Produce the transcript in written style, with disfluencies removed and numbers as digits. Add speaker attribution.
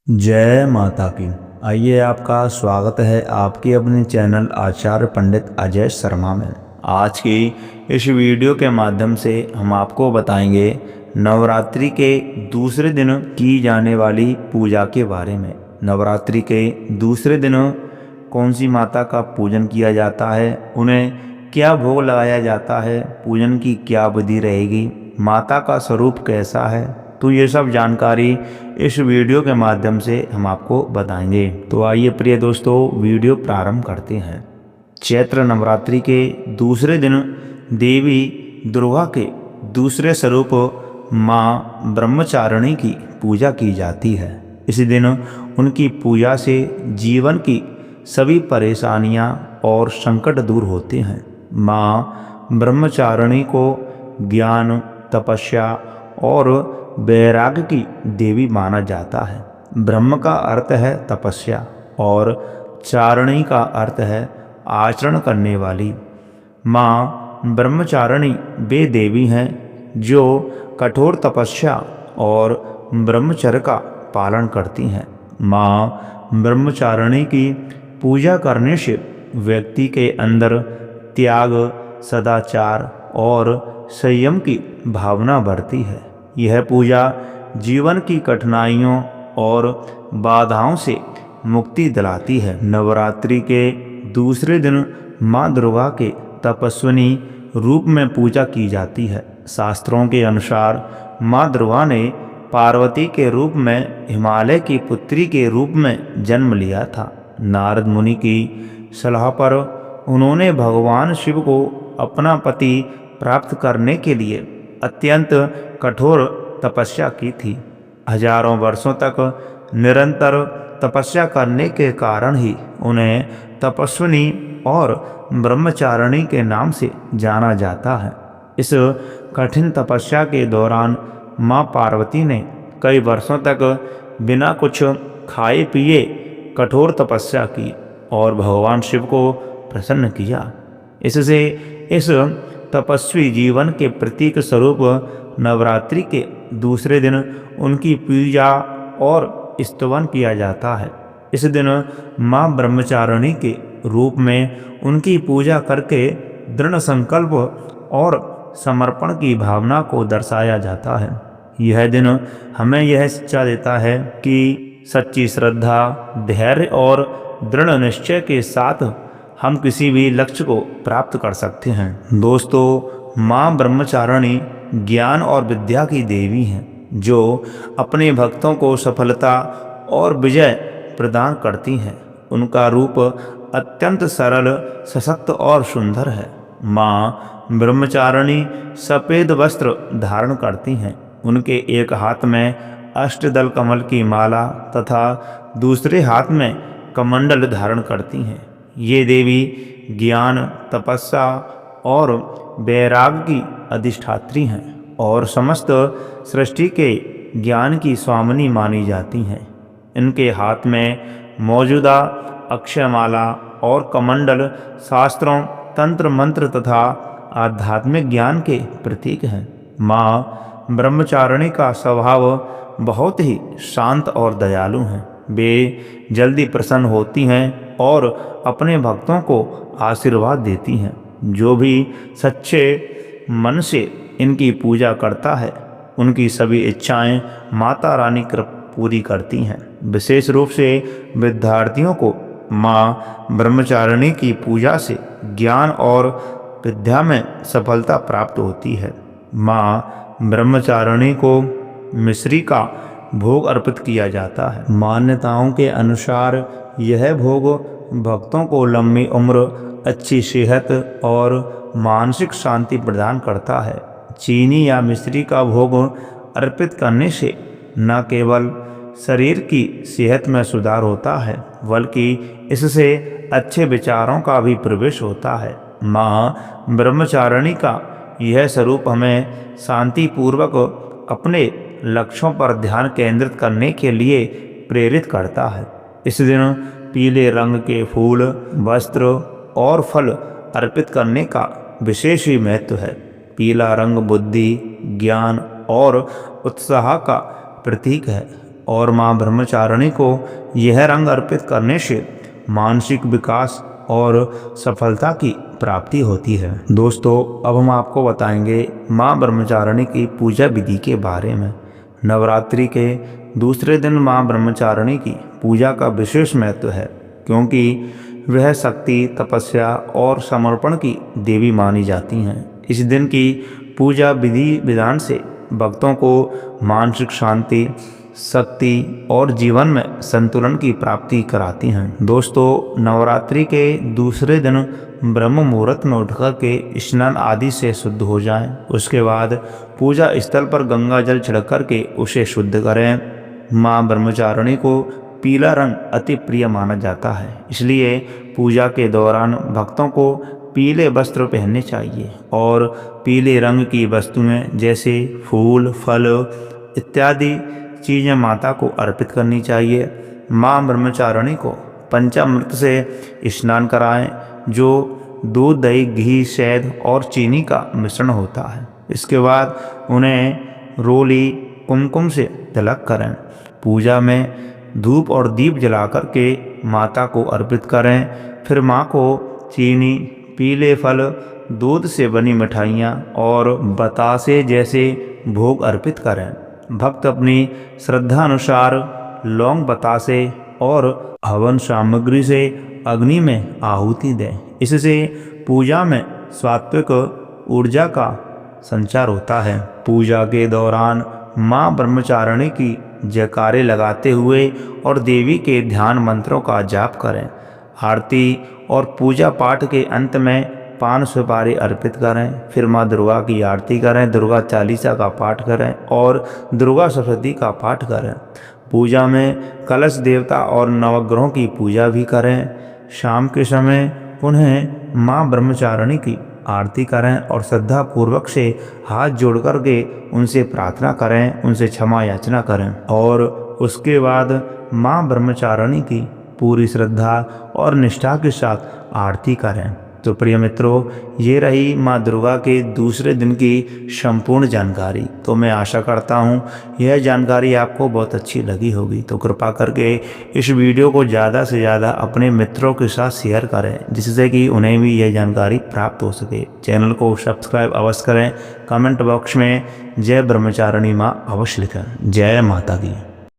Speaker 1: जय माता की। आइए, आपका स्वागत है आपके अपने चैनल आचार्य पंडित अजय शर्मा में। आज की इस वीडियो के माध्यम से हम आपको बताएंगे नवरात्रि के दूसरे दिन की जाने वाली पूजा के बारे में। नवरात्रि के दूसरे दिन कौन सी माता का पूजन किया जाता है, उन्हें क्या भोग लगाया जाता है, पूजन की क्या विधि रहेगी, माता का स्वरूप कैसा है, तो ये सब जानकारी इस वीडियो के माध्यम से हम आपको बताएंगे। तो आइए प्रिय दोस्तों, वीडियो प्रारंभ करते हैं। चैत्र नवरात्रि के दूसरे दिन देवी दुर्गा के दूसरे स्वरूप माँ ब्रह्मचारिणी की पूजा की जाती है। इस दिन उनकी पूजा से जीवन की सभी परेशानियाँ और संकट दूर होते हैं। माँ ब्रह्मचारिणी को ज्ञान, तपस्या और वैराग्य की देवी माना जाता है। ब्रह्म का अर्थ है तपस्या और चारिणी का अर्थ है आचरण करने वाली। माँ ब्रह्मचारिणी वे देवी हैं जो कठोर तपस्या और ब्रह्मचर्य का पालन करती हैं। माँ ब्रह्मचारिणी की पूजा करने से व्यक्ति के अंदर त्याग, सदाचार और संयम की भावना बढ़ती है। यह पूजा जीवन की कठिनाइयों और बाधाओं से मुक्ति दिलाती है। नवरात्रि के दूसरे दिन माँ दुर्गा के तपस्विनी रूप में पूजा की जाती है। शास्त्रों के अनुसार माँ दुर्गा ने पार्वती के रूप में हिमालय की पुत्री के रूप में जन्म लिया था। नारद मुनि की सलाह पर उन्होंने भगवान शिव को अपना पति प्राप्त करने के लिए अत्यंत कठोर तपस्या की थी। हजारों वर्षों तक निरंतर तपस्या करने के कारण ही उन्हें तपस्विनी और ब्रह्मचारिणी के नाम से जाना जाता है। इस कठिन तपस्या के दौरान माँ पार्वती ने कई वर्षों तक बिना कुछ खाए पिए कठोर तपस्या की और भगवान शिव को प्रसन्न किया। इससे इस तपस्वी जीवन के प्रतीक स्वरूप नवरात्रि के दूसरे दिन उनकी पूजा और स्तवन किया जाता है। इस दिन माँ ब्रह्मचारिणी के रूप में उनकी पूजा करके दृढ़ संकल्प और समर्पण की भावना को दर्शाया जाता है। यह दिन हमें यह शिक्षा देता है कि सच्ची श्रद्धा, धैर्य और दृढ़ निश्चय के साथ हम किसी भी लक्ष्य को प्राप्त कर सकते हैं। दोस्तों, माँ ब्रह्मचारिणी ज्ञान और विद्या की देवी हैं जो अपने भक्तों को सफलता और विजय प्रदान करती हैं। उनका रूप अत्यंत सरल, सशक्त और सुंदर है। माँ ब्रह्मचारिणी सफ़ेद वस्त्र धारण करती हैं। उनके एक हाथ में अष्टदल कमल की माला तथा दूसरे हाथ में कमंडल धारण करती हैं। ये देवी ज्ञान, तपस्या और वैराग्य की अधिष्ठात्री हैं और समस्त सृष्टि के ज्ञान की स्वामिनी मानी जाती हैं। इनके हाथ में मौजूदा अक्षयमाला और कमंडल शास्त्रों, तंत्र मंत्र तथा आध्यात्मिक ज्ञान के प्रतीक हैं। माँ ब्रह्मचारिणी का स्वभाव बहुत ही शांत और दयालु है। वे जल्दी प्रसन्न होती हैं और अपने भक्तों को आशीर्वाद देती हैं। जो भी सच्चे मन से इनकी पूजा करता है, उनकी सभी इच्छाएं माता रानी पूरी करती हैं। विशेष रूप से विद्यार्थियों को माँ ब्रह्मचारिणी की पूजा से ज्ञान और विद्या में सफलता प्राप्त होती है। माँ ब्रह्मचारिणी को मिश्री का भोग अर्पित किया जाता है। मान्यताओं के अनुसार यह भोग भक्तों को लंबी उम्र, अच्छी सेहत और मानसिक शांति प्रदान करता है। चीनी या मिश्री का भोग अर्पित करने से न केवल शरीर की सेहत में सुधार होता है, बल्कि इससे अच्छे विचारों का भी प्रवेश होता है। माँ ब्रह्मचारिणी का यह स्वरूप हमें शांतिपूर्वक अपने लक्ष्यों पर ध्यान केंद्रित करने के लिए प्रेरित करता है। इस दिन पीले रंग के फूल, वस्त्र और फल अर्पित करने का विशेष ही महत्व है। पीला रंग बुद्धि, ज्ञान और उत्साह का प्रतीक है और माँ ब्रह्मचारिणी को यह रंग अर्पित करने से मानसिक विकास और सफलता की प्राप्ति होती है। दोस्तों, अब हम आपको बताएंगे माँ ब्रह्मचारिणी की पूजा विधि के बारे में। नवरात्रि के दूसरे दिन माँ ब्रह्मचारिणी की पूजा का विशेष महत्व है, क्योंकि वह शक्ति, तपस्या और समर्पण की देवी मानी जाती हैं। इस दिन की पूजा विधि विधान से भक्तों को मानसिक शांति, शक्ति और जीवन में संतुलन की प्राप्ति कराती हैं। दोस्तों, नवरात्रि के दूसरे दिन ब्रह्म मुहूर्त में उठकर के स्नान आदि से शुद्ध हो जाएं। उसके बाद पूजा स्थल पर गंगा जल छिड़क कर के उसे शुद्ध करें। माँ ब्रह्मचारिणी को पीला रंग अति प्रिय माना जाता है, इसलिए पूजा के दौरान भक्तों को पीले वस्त्र पहनने चाहिए और पीले रंग की वस्तुएं जैसे फूल, फल इत्यादि चीज़ें माता को अर्पित करनी चाहिए। माँ ब्रह्मचारिणी को पंचामृत से स्नान कराएं, जो दूध, दही, घी, शहद और चीनी का मिश्रण होता है। इसके बाद उन्हें रोली, कुमकुम से तिलक करें। पूजा में धूप और दीप जलाकर के माता को अर्पित करें। फिर माँ को चीनी, पीले फल, दूध से बनी मिठाइयाँ और बतासे जैसे भोग अर्पित करें। भक्त अपनी श्रद्धा अनुसार लौंग, बतासे और हवन सामग्री से अग्नि में आहुति दें। इससे पूजा में सात्विक ऊर्जा का संचार होता है। पूजा के दौरान माँ ब्रह्मचारिणी की जयकारे लगाते हुए और देवी के ध्यान मंत्रों का जाप करें। आरती और पूजा पाठ के अंत में पान सुपारी अर्पित करें। फिर माँ दुर्गा की आरती करें, दुर्गा चालीसा का पाठ करें और दुर्गा सप्तशती का पाठ करें। पूजा में कलश देवता और नवग्रहों की पूजा भी करें। शाम के समय उन्हें माँ ब्रह्मचारिणी की आरती करें और श्रद्धा पूर्वक से हाथ जोड़ कर के उनसे प्रार्थना करें, उनसे क्षमा याचना करें और उसके बाद माँ ब्रह्मचारिणी की पूरी श्रद्धा और निष्ठा के साथ आरती करें। तो प्रिय मित्रों, ये रही माँ दुर्गा के दूसरे दिन की संपूर्ण जानकारी। तो मैं आशा करता हूँ यह जानकारी आपको बहुत अच्छी लगी होगी। तो कृपा करके इस वीडियो को ज़्यादा से ज़्यादा अपने मित्रों के साथ शेयर करें, जिससे कि उन्हें भी यह जानकारी प्राप्त हो सके। चैनल को सब्सक्राइब अवश्य करें। कमेंट बॉक्स में जय ब्रह्मचारिणी माँ अवश्य लिखें। जय माता की।